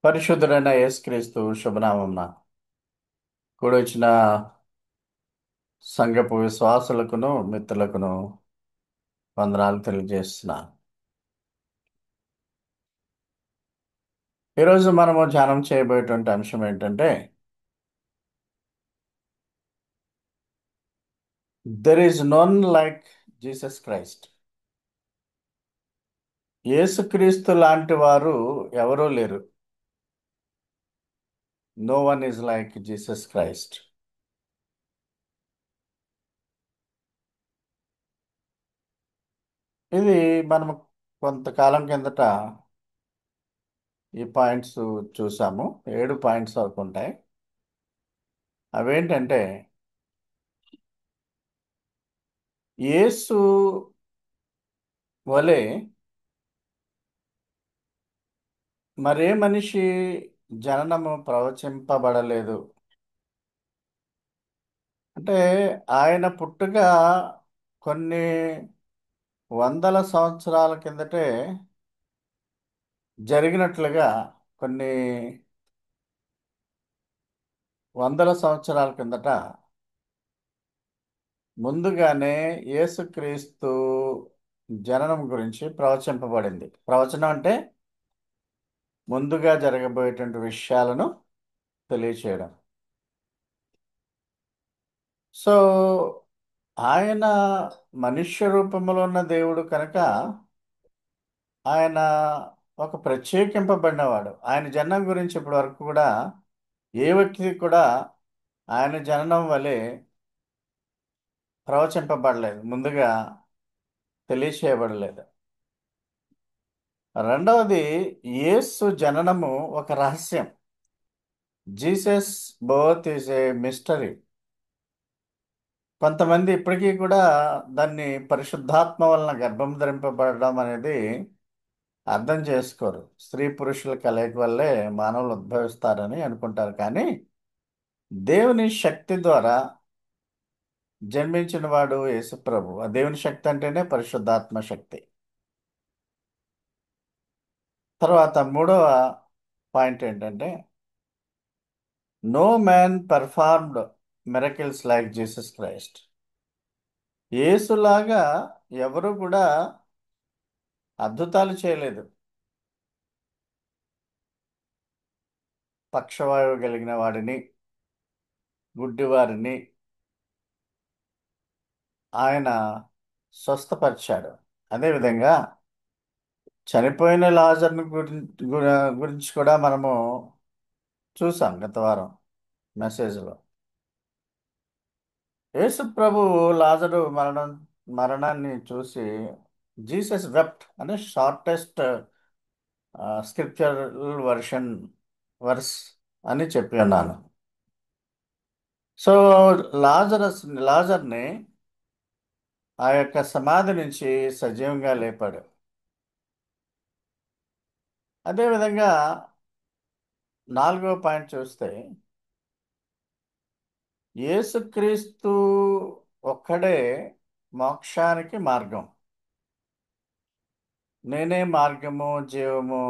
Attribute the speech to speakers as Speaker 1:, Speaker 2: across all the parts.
Speaker 1: పరిశుద్ధుడైన యేసుక్రీస్తు శుభనామంన కూడి వచ్చిన సంఘపు విశ్వాసులకును మిత్రులకును వందనాలు తెలియజేస్తున్నాను. ఈరోజు మనము ధ్యానం చేయబోయేటువంటి అంశం ఏంటంటే there is none like Jesus Christ. యేసుక్రీస్తు లాంటి వారు ఎవరూ లేరు. No one is like Jesus Christ. ఇది మనము కొంతకాలం కిందట ఈ పాయింట్స్ చూసాము. 7 పాయింట్స్ వరకు ఉంటాయి. అవేంటంటే యేసు వలె మరే మనిషి జననము ప్రవచింపబడలేదు. అంటే ఆయన పుట్టుక కొన్ని వందల సంవత్సరాల కిందటే జరిగినట్లుగా, కొన్ని వందల సంవత్సరాల కిందట ముందుగానే యేసుక్రీస్తు జననం గురించి ప్రవచింపబడింది. ప్రవచనం అంటే ముందుగా జరగబోయేటువంటి విషయాలను తెలియచేయడం. సో ఆయన మనుష్య రూపంలో ఉన్న దేవుడు కనుక ఆయన ఒక ప్రత్యేకింపబడినవాడు. ఆయన జననం గురించి ఇప్పటి వరకు కూడా ఏ వ్యక్తి కూడా ఆయన జననం వలె ప్రవచింపబడలేదు, ముందుగా తెలియచేయబడలేదు. రెండవది, యేసు జననము ఒక రహస్యం. Jesus birth is a mystery. కొంతమంది ఇప్పటికీ కూడా దాన్ని పరిశుద్ధాత్మ వలన గర్భం ధరింపబడడం అనేది అర్థం చేసుకోరు. స్త్రీ పురుషుల కలయిక వల్లే మానవులు ఉద్భవిస్తారని అనుకుంటారు. కానీ దేవుని శక్తి ద్వారా జన్మించిన వాడు యేసుప్రభు. ఆ దేవుని శక్తి అంటేనే పరిశుద్ధాత్మ శక్తి. తర్వాత మూడవ పాయింట్ ఏంటంటే no man performed miracles like Jesus Christ. యేసులాగా ఎవరు కూడా అద్భుతాలు చేయలేదు. పక్షవాయువు కలిగిన వాడిని, గుడ్డివారిని ఆయన స్వస్థపరిచాడు. అదేవిధంగా చనిపోయిన లాజర్ను గురించి కూడా మనము చూసాం గత వారం మెసేజ్లో. యేసు ప్రభు లాజరు మరణాన్ని చూసి జీసస్ వెప్ట్ అనే షార్టెస్ట్ స్క్రిప్చర్ వర్స్ అని చెప్పి ఉన్నాను. సో లాజర్ని ఆ యొక్క సమాధి నుంచి సజీవంగా లేపాడు. అదేవిధంగా నాలుగో పాయింట్ చూస్తే యేసుక్రీస్తు ఒక్కడే మోక్షానికి మార్గం. నేనే మార్గము, జీవము,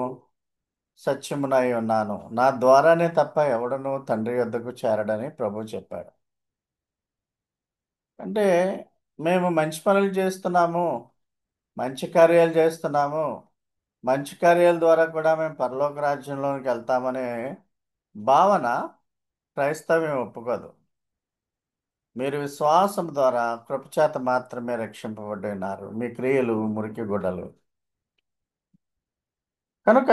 Speaker 1: సత్యమునై ఉన్నాను. నా ద్వారానే తప్ప ఎవడను తండ్రి యొద్దకు చేరడని ప్రభు చెప్పాడు. అంటే మేము మంచి పనులు చేస్తున్నాము, మంచి కార్యాలు చేస్తున్నాము, మంచి కార్యాల ద్వారా కూడా మేము పరలోక రాజ్యంలోనికి వెళ్తామనే భావన క్రైస్తవ్యం ఒప్పుకోదు. మీరు విశ్వాసం ద్వారా కృపచేత మాత్రమే రక్షింపబడి ఉన్నారు. మీ క్రియలు మురికి గుడ్డలు. కనుక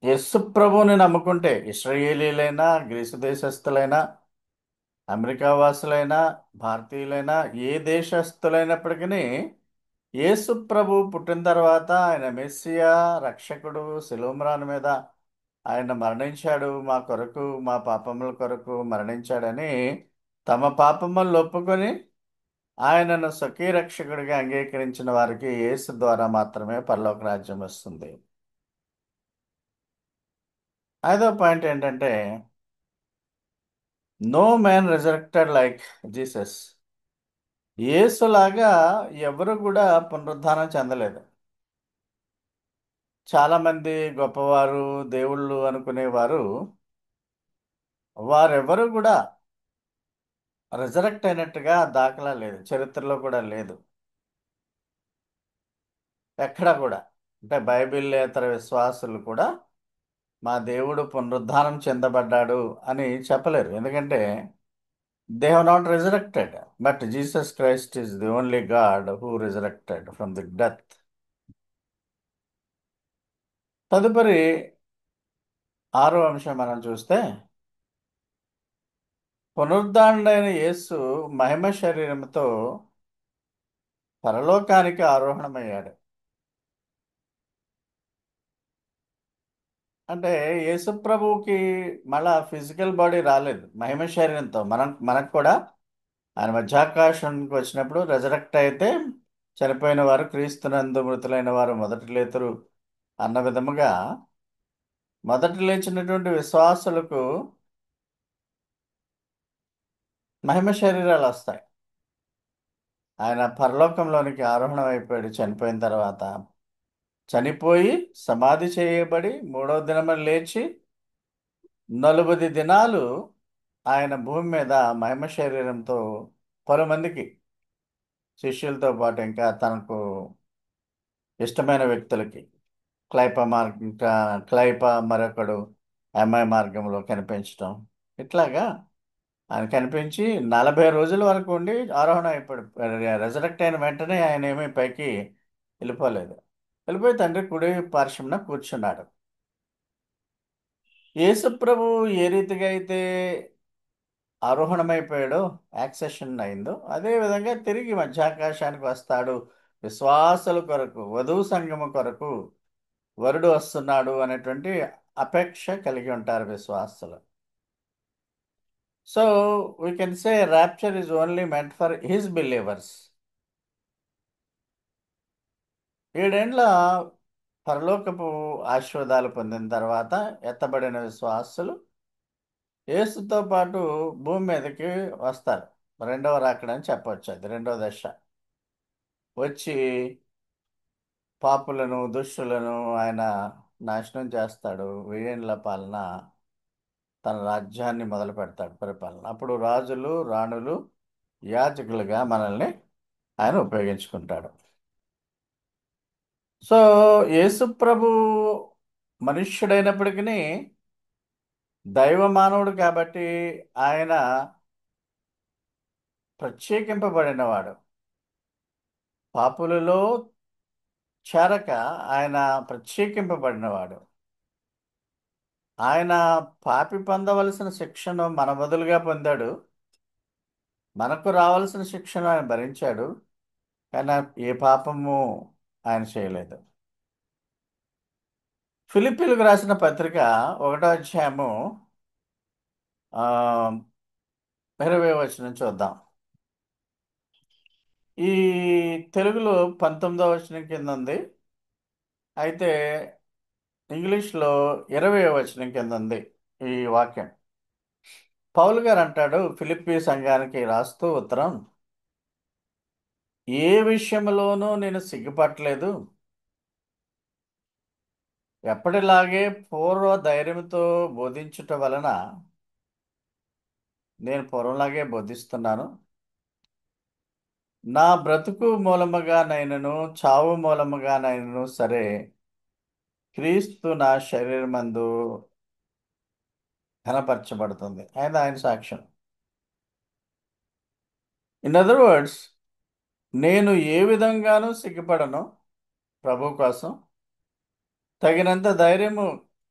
Speaker 1: యేసు ప్రభువుని నమ్ముకుంటే ఇశ్రాయేలీలైనా, గ్రీసు దేశస్థులైనా, అమెరికా వాసులైనా, భారతీయులైనా, ఏ దేశస్థులైనప్పటికీ యేసు ప్రభు పుట్టిన తర్వాత ఆయన మెస్సియా, రక్షకుడు, శిలువ మీద ఆయన మరణించాడు, మా కొరకు, మా పాపముల కొరకు మరణించాడని తమ పాపములను ఒప్పుకొని ఆయనను స్వకీయ రక్షకుడిగా అంగీకరించిన వారికి యేసు ద్వారా మాత్రమే పరలోక రాజ్యం వస్తుంది. ఐదో పాయింట్ ఏంటంటే no man resurrected like Jesus. యేసులాగా ఎవరు కూడా పునరుద్ధానం చెందలేదు. చాలామంది గొప్పవారు, దేవుళ్ళు అనుకునేవారు, వారెవరు కూడా రిజరెక్ట్ అయినట్టుగా దాఖలా లేదు, చరిత్రలో కూడా లేదు ఎక్కడా కూడా. అంటే బైబిలేతర విశ్వాసులు కూడా మా దేవుడు పునరుద్ధానం చెందబడ్డాడు అని చెప్పలేరు. ఎందుకంటే they have not resurrected. But Jesus Christ is the only God who resurrected from the death. తదుపరి ఆరో అంశం మనం చూస్తే, పునరుద్ధానుడైన యేసు మహిమ శరీరంతో పరలోకానికి ఆరోహణమయ్యాడు. అంటే యేసు ప్రభువుకి మళ్ళా ఫిజికల్ బాడీ రాలేదు, మహిమ శరీరంతో. మనకు కూడా ఆయన మధ్యాకాశానికి వచ్చినప్పుడు రెజరెక్ట్ అయితే చనిపోయిన వారు క్రీస్తునందు మృతులైన వారు మొదటి లేతురు అన్న విధముగా మొదట లేచినటువంటి విశ్వాసులకు మహిమ శరీరాలు వస్తాయి. ఆయన పరలోకంలోనికి ఆరోహణం అయిపోయాడు చనిపోయిన తర్వాత. చనిపోయి సమాధి చేయబడి మూడవ దినమున లేచి 40 దినాలు ఆయన భూమి మీద మహిమ శరీరంతో పలుమందికి, శిష్యులతో పాటు ఇంకా తనకు ఇష్టమైన వ్యక్తులకి, ఇంకా క్లైప మరొకడు ఎంఐ మార్గంలో కనిపించటం, ఇట్లాగా ఆయన కనిపించి 40 రోజుల వరకు ఉండి ఆరోహణ అయిపోయాడు. రెజరెక్ట్ అయిన వెంటనే ఆయన ఏమీ పైకి వెళ్ళిపోలేదు. వెళ్ళిపోయి తండ్రి కుడి పార్శ్వమున కూర్చున్నాడు. యేసుప్రభు ఏ రీతిగా అయితే ఆరోహణమైపోయాడో, యాక్సెషన్ అయిందో, అదే విధంగా తిరిగి మధ్యాకాశానికి వస్తాడు. విశ్వాసుల కొరకు, వధువు సంఘము కొరకు వరుడు వస్తున్నాడు అనేటువంటి అపేక్ష కలిగి ఉంటారు విశ్వాసులు. So we can say rapture is only meant for his believers. 7 ఏండ్ల పరలోకపు ఆశీర్వాదాలు పొందిన తర్వాత ఎత్తబడిన విశ్వాసులు యేసుతో పాటు భూమి మీదకి వస్తారు. రెండవ రాకడ అని చెప్పొచ్చు. అది రెండవ దశ. వచ్చి పాపులను, దుష్టులను ఆయన నాశనం చేస్తాడు. 1000 ఏండ్ల పాలన, తన రాజ్యాన్ని మొదలు పెడతాడు, పరిపాలన. అప్పుడు రాజులు, రాణులు, యాజకులుగా మనల్ని ఆయన ఉపయోగించుకుంటాడు. సో యేసు ప్రభు మనుష్యుడైనప్పటికీ దైవ మానవుడు కాబట్టి ఆయన ప్రత్యేకింపబడినవాడు. పాపులలో చేరక ఆయన ప్రత్యేకింపబడినవాడు. ఆయన పాపి పొందవలసిన శిక్షను మన బదులుగా పొందాడు. మనకు రావాల్సిన శిక్షను ఆయన భరించాడు. కానీ ఏ పాపము ఆయన చేయలేదు. ఫిలిప్పీలకు రాసిన పత్రిక 1వ అధ్యాయము 20వ వచనం చూద్దాం. ఈ తెలుగులో 19వ వచనం కింద ఉంది, అయితే ఇంగ్లీష్లో 20వ వచనం కింద ఉంది ఈ వాక్యం. పౌలు గారు అంటాడు ఫిలిప్పీ సంఘానికి రాస్తూ ఉత్తరం, ఏ విషయంలోనూ నేను సిగ్గుపట్టలేదు. ఎప్పటిలాగే పూర్వ ధైర్యంతో బోధించుట వలన నేను పూర్వంలాగే బోధిస్తున్నాను. నా బ్రతుకు మూలముగానైనను చావు మూలముగానైనను సరే, క్రీస్తు నా శరీరమందు ఘనపరచబడుతుంది. ఆయన సాక్ష్యం. ఇన్ అదర్ వర్డ్స్, నేను ఏ విధంగానూ సిగ్గుపడను. ప్రభు కోసం తగినంత ధైర్యము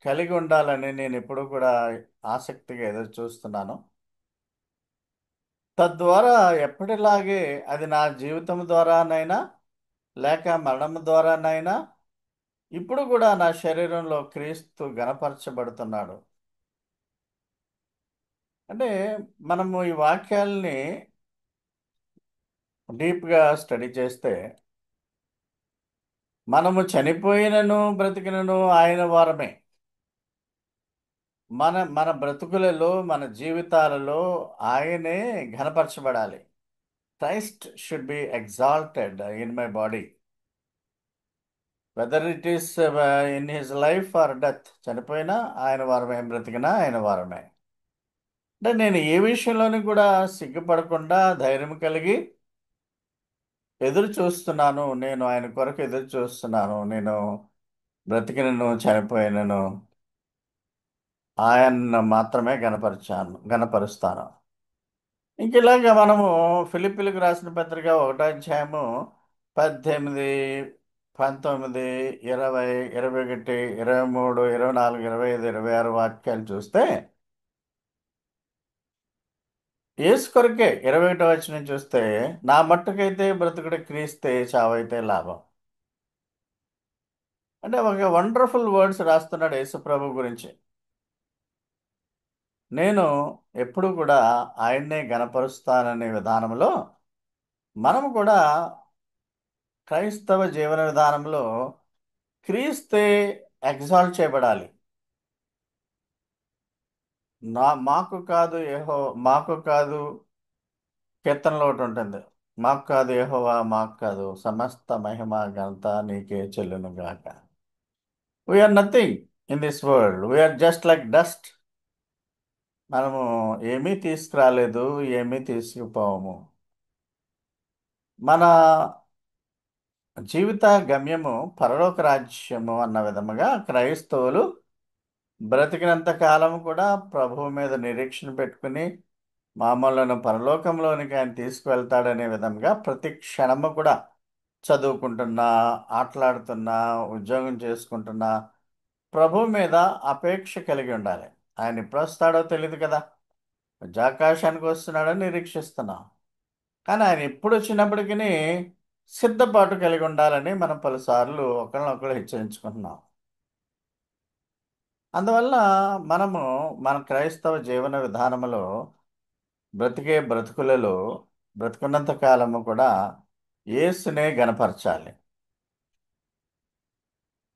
Speaker 1: కలిగి ఉండాలని నేను ఎప్పుడూ కూడా ఆసక్తిగా ఎదురు చూస్తున్నాను. తద్వారా ఎప్పటిలాగే అది నా జీవితం ద్వారానైనా లేక మరణం ద్వారానైనా ఇప్పుడు కూడా నా శరీరంలో క్రీస్తు గణపరచబడుతున్నాడు. అంటే మనము ఈ వాక్యాల్ని డీప్గా స్టడీ చేస్తే, మనము చనిపోయినను బ్రతికినను ఆయన వారమే. మన మన బ్రతుకులలో, మన జీవితాలలో ఆయనే ఘనపరచబడాలి. Christ should be exalted in my body. Whether it is in his life or death, చనిపోయినా ఆయన వారమే, బ్రతికినా ఆయన వారమే. అంటే నేను ఏ విషయంలోనూ కూడా సిగ్గుపడకుండా ధైర్యం కలిగి ఎదురు చూస్తున్నాను. నేను ఆయన కొరకు ఎదురు చూస్తున్నాను. నేను బ్రతికినను చనిపోయినను ఆయన్ను మాత్రమే గణపరుస్తాను. ఇంక ఇలాగ మనము ఫిలిప్పీలకు రాసిన పత్రిక 1 అధ్యాయము 18, 19, 20, 21, 23, 24, 25, 26 వాక్యాలు చూస్తే యేసు కొరకే 21 వచనం చూస్తే, నా మట్టుకైతే బ్రతుకుడు క్రీస్తే, చావైతే లాభం. అంటే ఒక వండర్ఫుల్ వర్డ్స్ రాస్తున్నాడు యేసు ప్రభు గురించి. నేను ఎప్పుడు కూడా ఆయన్నే గణపరుస్తాననే విధానంలో మనము కూడా క్రైస్తవ జీవన విధానంలో క్రీస్తే ఎగ్జాల్ట్ చేయబడాలి. మాకు కాదు మాకు కాదు, కీర్తనలో ఒకటి ఉంటుంది, మాకు కాదు యెహోవా, మాకు కాదు, సమస్త మహిమ ఘనత నీకే చెల్లును గాక. We are nothing in this world, we are just like dust. మనము ఏమీ తీసుకురాలేదు, ఏమీ తీసుకుపోవము. మన జీవిత గమ్యము పరలోక రాజ్యము అన్న విధముగా క్రైస్తవులు బ్రతికినంత కాలం కూడా ప్రభువు మీద నిరీక్షణ పెట్టుకుని మామూలను పరలోకంలోనికి ఆయన తీసుకువెళ్తాడనే విధంగా ప్రతి క్షణము కూడా చదువుకుంటున్నా, ఆటలాడుతున్నా, ఉద్యోగం చేసుకుంటున్నా ప్రభు మీద అపేక్ష కలిగి ఉండాలి. ఆయన ఎప్పుడు వస్తాడో తెలియదు కదా, ఆకాశానికి వస్తున్నాడని నిరీక్షిస్తున్నాం. కానీ ఆయన ఎప్పుడు వచ్చినప్పటికీ సిద్ధపాటు కలిగి ఉండాలని మనం పలుసార్లు ఒకరినొకరు హెచ్చరించుకుంటున్నాం. అందువల్ల మనము మన క్రైస్తవ జీవన విధానములో బ్రతికే బ్రతుకులలో బ్రతుకున్నంత కాలము కూడా యేసునే గనపరచాలి.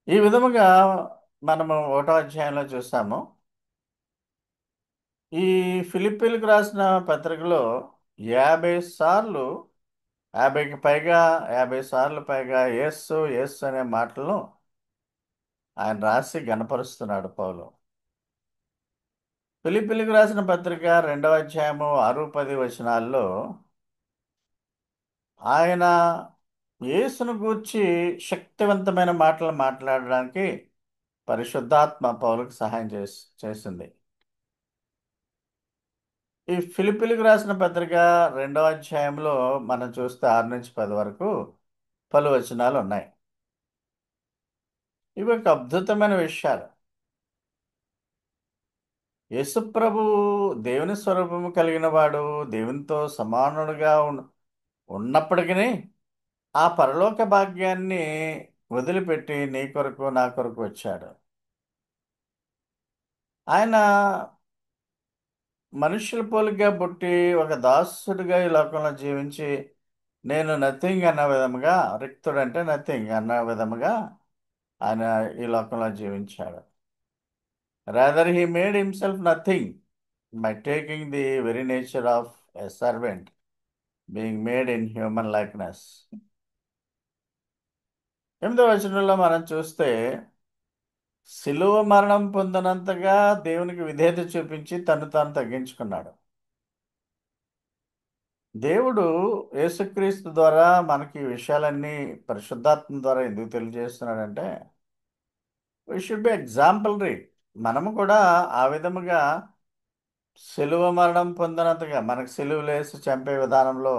Speaker 1: ఈ విధముగా మనము 1 అధ్యాయంలో చూసాము. ఈ ఫిలిప్పీలకు రాసిన పత్రికలో 50 సార్లు, 50కి పైగా, 50 సార్లు పైగా యేసు యేసు అనే మాటలను ఆయన రాసి గనపరుస్తున్నాడు పౌలు. ఫిలిప్పీలకు రాసిన పత్రిక 2 అధ్యాయము 6, 10 వచనాల్లో ఆయన యేసును గూర్చి శక్తివంతమైన మాటలు మాట్లాడడానికి పరిశుద్ధాత్మ పౌలుకు సహాయం చేసింది. ఈ ఫిలిప్పీలకు రాసిన పత్రిక 2 అధ్యాయంలో మనం చూస్తే 6 నుంచి 10 వరకు పలు వచనాలు ఉన్నాయి. ఇవి ఒక అద్భుతమైన విషయాలు. యేసుప్రభు దేవుని స్వరూపము కలిగిన వాడు, దేవునితో సమానుడుగా ఉన్నప్పటికీ ఆ పరలోక భాగ్యాన్ని వదిలిపెట్టి నీ కొరకు నా కొరకు వచ్చాడు. ఆయన మనుషుల పోలికగా పుట్టి ఒక దాసుడిగా ఈ లోకంలో జీవించి, నేను నథింగ్ అన్న విధముగా, రిక్తుడంటే నథింగ్ అన్న విధముగా ఆయన ఈ లోకంలో జీవించాడు. Rather he made himself nothing by taking the very nature of a servant, being made in human likeness. 8వ వచనంలో మనం చూస్తే, శిలువ మరణం పొందినంతగా దేవునికి విధేయత చూపించి తను తాను తగ్గించుకున్నాడు. దేవుడు యేసుక్రీస్తు ద్వారా మనకి ఈ విషయాలన్నీ పరిశుద్ధాత్మ ద్వారా ఎందుకు తెలియజేస్తున్నాడంటే, వీ షుడ్ బి ఎగ్జాంపులరీ. మనము కూడా ఆ విధముగా శిలువ మరణం పొందినంతగా, మనకు సిలువలేసి చంపే విధానంలో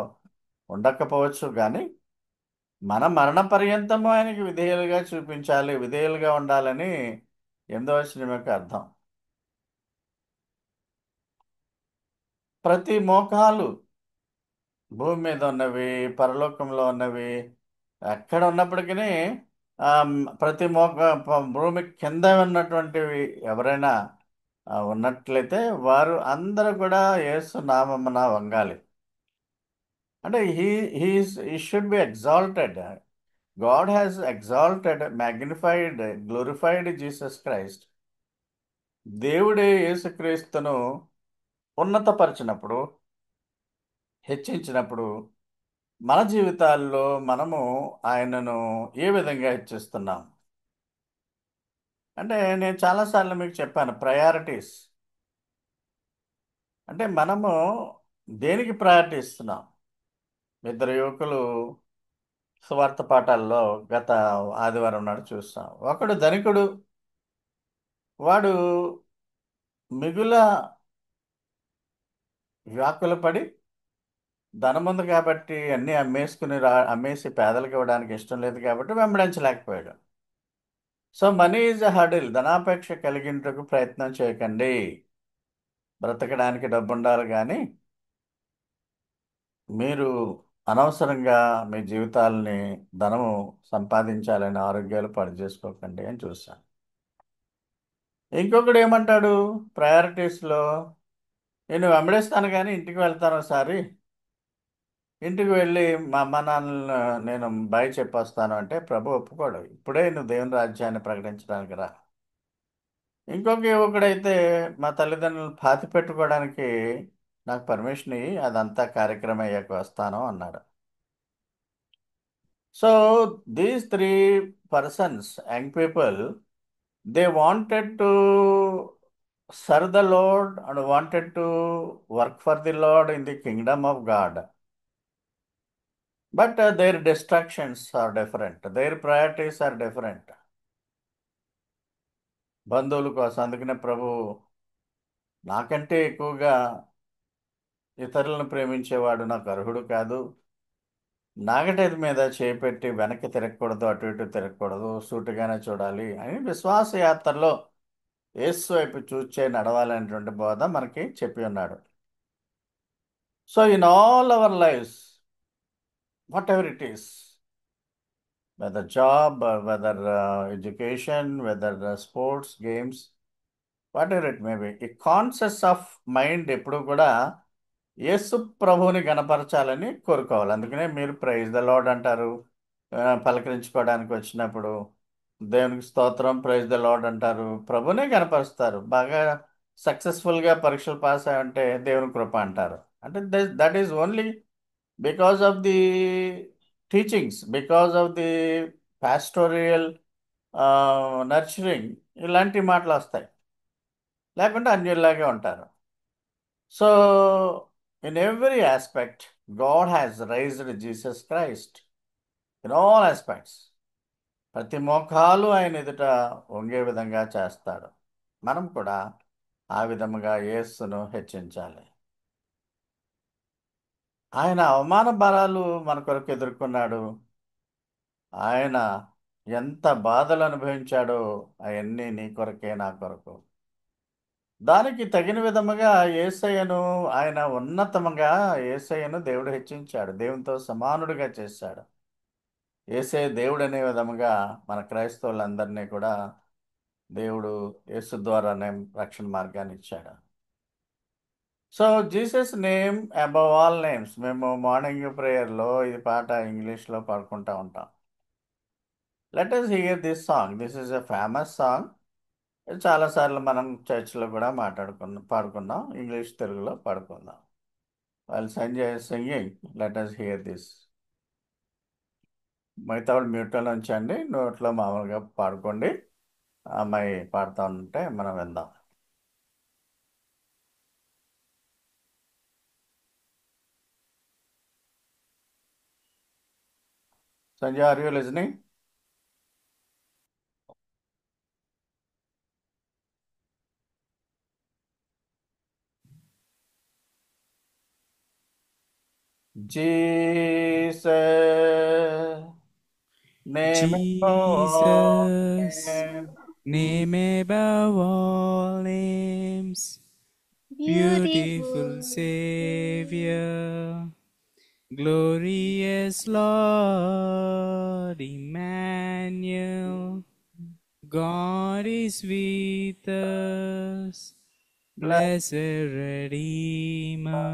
Speaker 1: ఉండకపోవచ్చు కానీ, మన మరణ పర్యంతము ఆయనకి విధేయులుగా చూపించాలి, విధేయులుగా ఉండాలని 8వ వచనం యొక్క అర్థం. ప్రతి మోకాలు, భూమి మీద ఉన్నవి, పరలోకంలో ఉన్నవి, ఎక్కడ ఉన్నప్పటికీ ప్రతి భూమి కింద ఉన్నటువంటివి ఎవరైనా ఉన్నట్లయితే వారు అందరూ కూడా యేసు నామమున వంగాలి. అంటే he should be exalted. God has exalted, magnified, glorified Jesus Christ. దేవుడే యేసుక్రీస్తును ఉన్నతపరిచినప్పుడు, హెచ్చించినప్పుడు మన జీవితాల్లో మనము ఆయనను ఏ విధంగా ఇచ్చిస్తున్నాం? అంటే నేను చాలాసార్లు మీకు చెప్పాను, ప్రయారిటీస్. అంటే మనము దేనికి ప్రయారిటీ ఇస్తున్నాం? ఇద్దరు యువకులు సువార్త పాఠాల్లో గత ఆదివారం నాడు చూస్తాం. ఒకడు ధనికుడు, వాడు మిగుల వ్యాకులపడి, ధనముంది కాబట్టి అన్నీ అమ్మేసి పేదలకు ఇవ్వడానికి ఇష్టం లేదు కాబట్టి వెంబడించలేకపోయాడు. So money is a hurdle. ధనాపేక్ష కలిగింటకు ప్రయత్నం చేయకండి. బ్రతకడానికి డబ్బు ఉండాలి కానీ మీరు అనవసరంగా మీ జీవితాలని ధనము సంపాదించాలని ఆరోగ్యాలు పాడు చేసుకోకండి అని చూశాను. ఇంకొకడు ఏమంటాడు ప్రయారిటీస్లో, నేను వెంబడిస్తాను కానీ ఇంటికి వెళ్తాను ఒకసారి, ఇంటికి వెళ్ళి మా అమ్మ నాన్నలను నేను బాయ్ చెప్పొస్తాను అంటే ప్రభు ఒప్పుకోడు. ఇప్పుడే నువ్వు దేవుని రాజ్యాన్ని ప్రకటించడానికి రా. ఇంకొక యువకుడైతే మా తల్లిదండ్రులు పాతి పెట్టుకోవడానికి నాకు పర్మిషన్ ఇయ్యి, అదంతా కార్యక్రమం అయ్యాక వస్తాను అన్నాడు. So these three persons, young people, they wanted to serve the Lord and wanted to work for the Lord in the kingdom of God. But their distractions are different. Their priorities are different. బంధువుల కోసం అందుకనే ప్రభు నాకంటే ఎక్కువగా ఇతరులను ప్రేమించేవాడు నాకు అర్హుడు కాదు. నాగటేది మీద చేపెట్టి వెనక్కి తిరగకూడదు, అటు ఇటు తిరగకూడదు, సూటిగానే చూడాలి అని విశ్వాస యాత్రలో యేసు వైపు చూచే నడవాలనేటువంటి బోధ మనకి చెప్పి ఉన్నాడు. So in all our lives, whatever it is, whether job or whether education, whether sports, games, whatever it may be, ఈ కాన్షియస్ ఆఫ్ మైండ్ ఎప్పుడు కూడా యేసు ప్రభువుని గణపరచాలని కోరుకోవాలి. అందుకనే మీరు ప్రైజ్ ద లార్డ్ అంటారు. పలకరించుకోవడానికి వచ్చినప్పుడు దేవునికి స్తోత్రం, ప్రైజ్ ద లార్డ్ అంటారు, ప్రభునే గణపరుస్తారు. బాగా సక్సెస్ఫుల్గా పరీక్షలు పాస్ అయ్యంటే దేవుని కృప అంటారు. అంటే that is only because of the teachings, because of the pastoral nurturing, ఇలాంటి మాటలు వస్తాయి. లేకుంటే అన్యుల్లాగే ఉంటారు. So in every aspect God has raised Jesus Christ in all aspects. ప్రతి మోకాలు ఆయన ఎదుట వంగే విధంగా చేస్తాడు. మనం కూడా ఆ విధముగా యేసును హెచ్చించాలి. ఆయన అవమాన భారాలు మన కొరకు ఎదుర్కొన్నాడు. ఆయన ఎంత బాధలు అనుభవించాడో అవన్నీ నీ కొరకే, నా కొరకు. దానికి తగిన విధముగా యేసయ్యను ఆయన ఉన్నతముగా యేసయ్యను దేవుడు హెచ్చించాడు, దేవునితో సమానుడిగా చేశాడు. యేసే దేవుడు అనే విధముగా మన క్రైస్తవులందరినీ కూడా దేవుడు యేసు ద్వారానే రక్షణ మార్గాన్ని ఇచ్చాడు. So Jesus name above all names. మేము మార్నింగ్ ప్రేయర్లో ఈ పాట ఇంగ్లీష్లో పాడుకుంటూ ఉంటాం. Let us hear this song. This is a famous song. చాలాసార్లు మనం చర్చ్లో కూడా పాడుకున్నాం. ఇంగ్లీష్ తెలుగులో పాడుకుందాం. వాళ్ళు singing, let us hear this. మిగతా వాళ్ళు మ్యూట్లో ఉంచండి, నోట్లో మామూలుగా పాడుకోండి. అమ్మాయి పాడుతూ ఉంటే మనం విందాం. Sanjay, are you listening? Jesus name
Speaker 2: Jesus, name above all names, beautiful Savior, glorious Lord Emmanuel, God is with us, blessed Redeemer,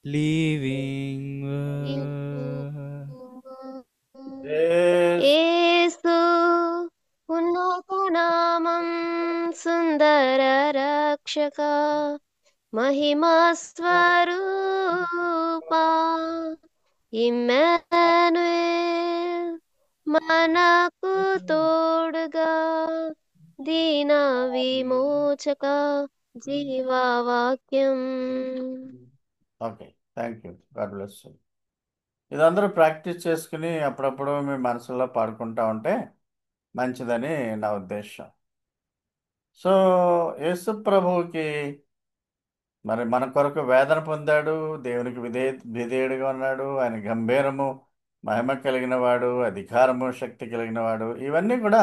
Speaker 2: living word.
Speaker 3: యేసు ఉన్నత నామం, సుందర రక్షక, మహిమా స్వరూపా, ఇమ్మానుయేల్ మనకు తోడుగా దీన విమోచక జీవవాక్యం.
Speaker 1: Okay, thank you. God bless you. ఇదందరూ ప్రాక్టీస్ చేసుకుని అప్పుడప్పుడు మీ మనసులో పాడుకుంటా ఉంటే మంచిదని నా ఉద్దేశం. సో యేసు ప్రభువుకి మరి మన కొరకు వేదన పొందాడు, దేవునికి విధేయుడిగా ఉన్నాడు, ఆయన గంభీరము, మహిమ కలిగిన వాడు, అధికారము, శక్తి కలిగిన వాడు. ఇవన్నీ కూడా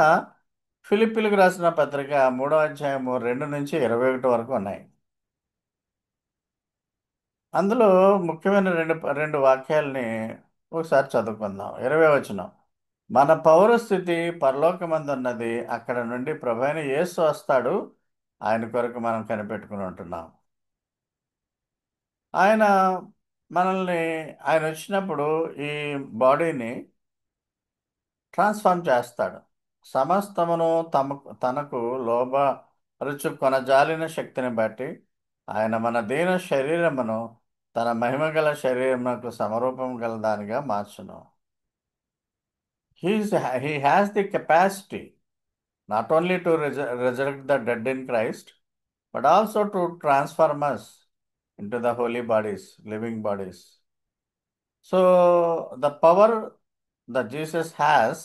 Speaker 1: ఫిలిప్పీలకు రాసిన పత్రిక 3వ అధ్యాయము 2 నుంచి 21 వరకు ఉన్నాయి. అందులో ముఖ్యమైన రెండు వాక్యాలని ఒకసారి చదువుకుందాం. 20వ వచనం, మన పౌరస్థితి పరలోకమందున్నది, అక్కడ నుండి ప్రభువైన యేసు వస్తాడు, ఆయన కొరకు మనం కనిపెట్టుకుని ఉంటున్నాం. ఆయన మనల్ని, ఆయన వచ్చినప్పుడు ఈ బాడీని ట్రాన్స్ఫార్మ్ చేస్తాడు. సమస్తమును తనకు లోబరుచు కొనజాలిన శక్తిని బట్టి ఆయన మన దీన శరీరమును తన మహిమగల శరీరమునకు సమరూపం గల దానిగా మార్చును. He has the capacity not only to resurrect the dead in Christ, but also to transform us into the holy bodies, living bodies. So the power that Jesus has,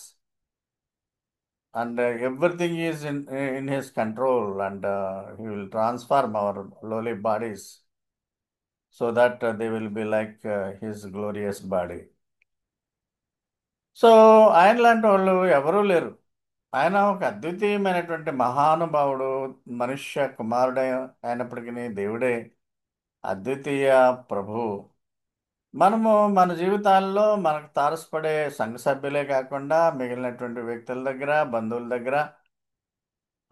Speaker 1: and everything is in his control, and he will transform our lowly bodies so that they will be like his glorious body. So ఆయన లాంటి వాళ్ళు ఎవరూ లేరు. ఆయన ఒక అద్వితీయమైనటువంటి మహానుభావుడు, మనుష్య కుమారుడే అయినప్పటికీ దేవుడే, అద్వితీయ ప్రభు. మనము మన జీవితాల్లో మనకు తారసపడే సంఘ సభ్యులే కాకుండా మిగిలినటువంటి వ్యక్తుల దగ్గర, బంధువుల దగ్గర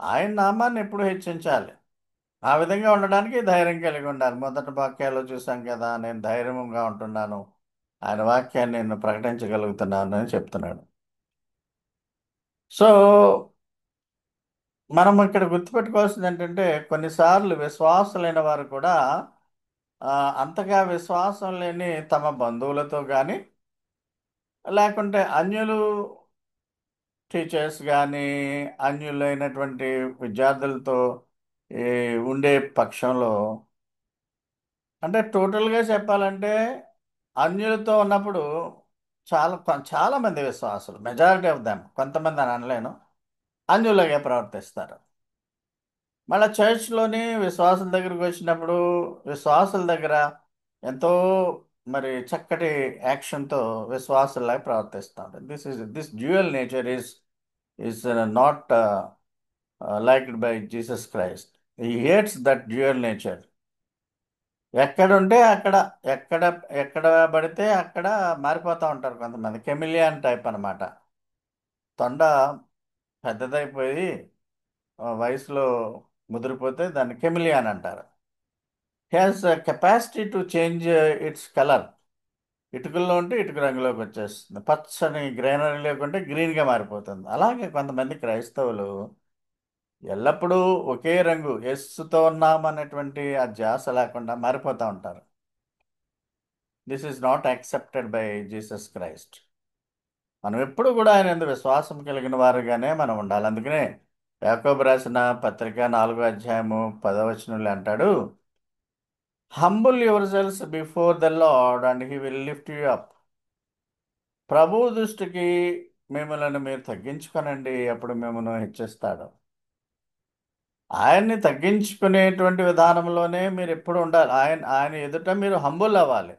Speaker 1: ఆయన నామాన్ని ఎప్పుడు హెచ్చించాలి. ఆ విధంగా ఉండడానికి ధైర్యం కలిగి ఉండాలి. మొదటి వాక్యాల్లో చూసాం కదా, నేను ధైర్యంగా ఉంటున్నాను, ఆయన వాక్యాన్ని నేను ప్రకటించగలుగుతున్నాను అని చెప్తున్నాడు. సో మనం ఇక్కడ గుర్తుపెట్టుకోవాల్సింది ఏంటంటే, కొన్నిసార్లు విశ్వాసులైన వారు కూడా అంతగా విశ్వాసం లేని తమ బంధువులతో కానీ, లేకుంటే అన్యులు టీచర్స్ కానీ, అన్యులైనటువంటి విద్యార్థులతో ఈ ఉండే పక్షంలో, అంటే టోటల్గా చెప్పాలంటే అన్యులతో ఉన్నప్పుడు చాలా మంది విశ్వాసులు, మెజారిటీ ఆఫ్ దెమ్, కొంతమంది అని అనలేను, అన్యులుగా ప్రవర్తిస్తారు. మళ్ళీ చర్చ్లోని విశ్వాసుల దగ్గరికి వచ్చినప్పుడు విశ్వాసుల దగ్గర ఎంతో మరి చక్కటి యాక్షన్తో విశ్వాసులాగా ప్రవర్తిస్తాడు. This dual nature is not liked by Jesus Christ. He hates that dual nature. ఎక్కడుంటే అక్కడ, ఎక్కడ ఎక్కడ పడితే అక్కడ మారిపోతూ ఉంటారు కొంతమంది. కెమిలియన్ టైప్ అన్నమాట. తొండ పెద్దదైపోయి వయసులో ముదిరిపోతే దాన్ని కెమిలియన్ అంటారు. Has capacity to change its colour. ఇటుకల్లో ఉంటే ఇటుక రంగులోకి వచ్చేస్తుంది, పచ్చని గ్రీనరీలోకి ఉంటే గ్రీన్గా మారిపోతుంది. అలాగే కొంతమంది క్రైస్తవులు ఎల్లప్పుడూ ఒకే రంగు, యేసుతో ఉన్నామనేటువంటి ఆ ధ్యాస లేకుండా మారిపోతూ ఉంటారు. This is not accepted by Jesus Christ. మనం ఎప్పుడు కూడా ఆయన యందు విశ్వాసం కలిగిన వారుగానే మనం ఉండాలి. అందుకనే యాకోబు రాసిన పత్రిక 4వ అధ్యాయము 10వ వచనంలో అంటాడు, humble yourselves before the Lord and he will lift you up. ప్రభు దృష్టికి మిమ్మల్ని మీరు తగ్గించుకోనండి, అప్పుడు మిమ్మల్ని హెచ్చిస్తాడు. ఆయన్ని తగ్గించుకునేటువంటి విధానంలోనే మీరు ఎప్పుడు ఉండాలి. ఆయన ఎదుట మీరు హంబుల్ అవ్వాలి.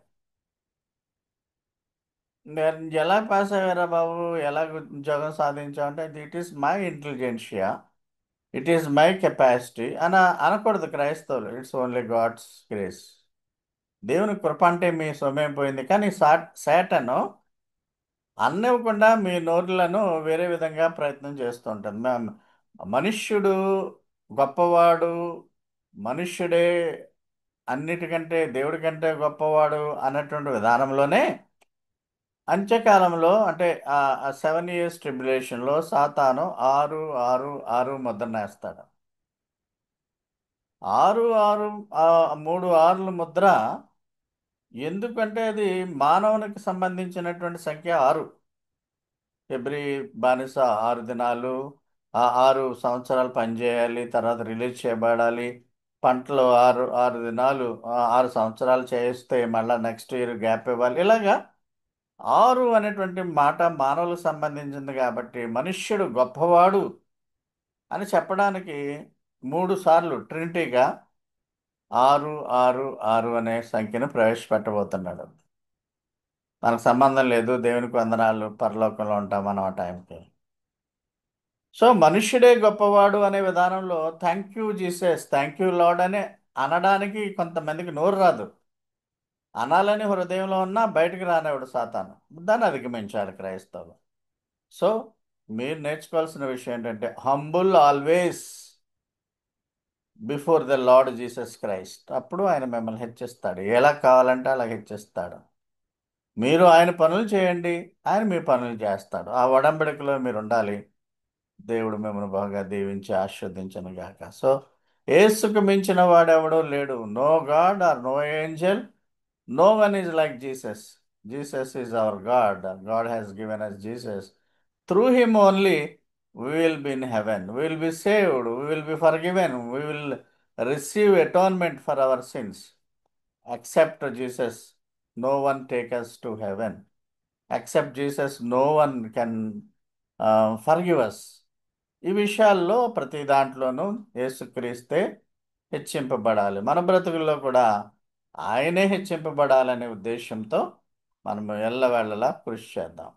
Speaker 1: నేను ఎలా పాస్ అయ్యారా బాబు, ఎలా ఉద్యోగం సాధించావు అంటే, it is my intelligentsia, it is my capacity అని అనకూడదు క్రైస్తవులు. It's only God's grace. దేవుని కృప అంటే మీ సొమ్మేం పోయింది. కానీ శాటను అన్నివ్వకుండా మీ నోరులను వేరే విధంగా ప్రయత్నం చేస్తూ ఉంటుంది. మనుష్యుడు గొప్పవాడు, మనుష్యుడే అన్నిటికంటే దేవుడి కంటే గొప్పవాడు అన్నటువంటి విధానంలోనే అంత్యకాలంలో, అంటే ఆ 7 years ట్రిబ్యులేషన్లో సాతాను 6 ముద్రను వేస్తాడు. 6 6 3 6 ముద్ర ఎందుకంటే అది మానవునికి సంబంధించినటువంటి సంఖ్య 6. ఫిబ్రి బానిస 6 దినాలు, ఆ 6 సంవత్సరాలు పనిచేయాలి, తర్వాత రిలీజ్ చేయబడాలి. పంటలు ఆరు ఆరు దినాలు 6 సంవత్సరాలు చేస్తే మళ్ళీ నెక్స్ట్ ఇయర్ గ్యాప్ ఇవ్వాలి. ఇలాగా 6 అనేటువంటి మాట మానవులకు సంబంధించింది కాబట్టి మనుష్యుడు గొప్పవాడు అని చెప్పడానికి 3 సార్లు ట్రినిటీగా 6 6 6 అనే సంఖ్యను ప్రవేశపెట్టబోతున్నాడు. మనకు సంబంధం లేదు, దేవునికి వందనాలు, పరలోకంలో ఉంటాం మనం ఆ టైంకి. సో మనుష్యుడే గొప్పవాడు అనే విధానంలో thank you Jesus, thank you lord అని అనడానికి కొంతమందికి నోరు రాదు. అనాలని హృదయంలో ఉన్నా బయటికి రానివాడు సాతాను. దాన్ని అధిగమించాలి క్రైస్తవులు. సో మీరు నేర్చుకోవాల్సిన విషయం ఏంటంటే humble always before the lord Jesus Christ. అప్పుడు ఆయన మిమ్మల్ని హెచ్చిస్తాడు, ఎలా కావాలంటే అలా హెచ్చిస్తాడు. మీరు ఆయన పనులు చేయండి, ఆయన మీ పనులు చేస్తాడు. ఆ ఒడంబడికలో మీరు ఉండాలి. దేవుడు మిమ్మల్ని బాగా దీవించి ఆశీర్వదించను గాక. సో యేసుకు మించిన వాడెవడో లేడు. No God or no angel, no one is like Jesus. Jesus is our God. God has given us Jesus. Through him only we will be in heaven, we will be saved, we will be forgiven, we will receive atonement for our sins. Except Jesus, no one take us to heaven. Except Jesus, no one can forgive us. ఈ విషయాల్లో ప్రతి దాంట్లోనూ యేసుక్రీస్తే హెచ్చింపబడాలి. మన బ్రతుకుల్లో కూడా ఆయనే హెచ్చింపబడాలనే ఉద్దేశంతో మనం ఎల్లవేళలా కృషి చేద్దాం.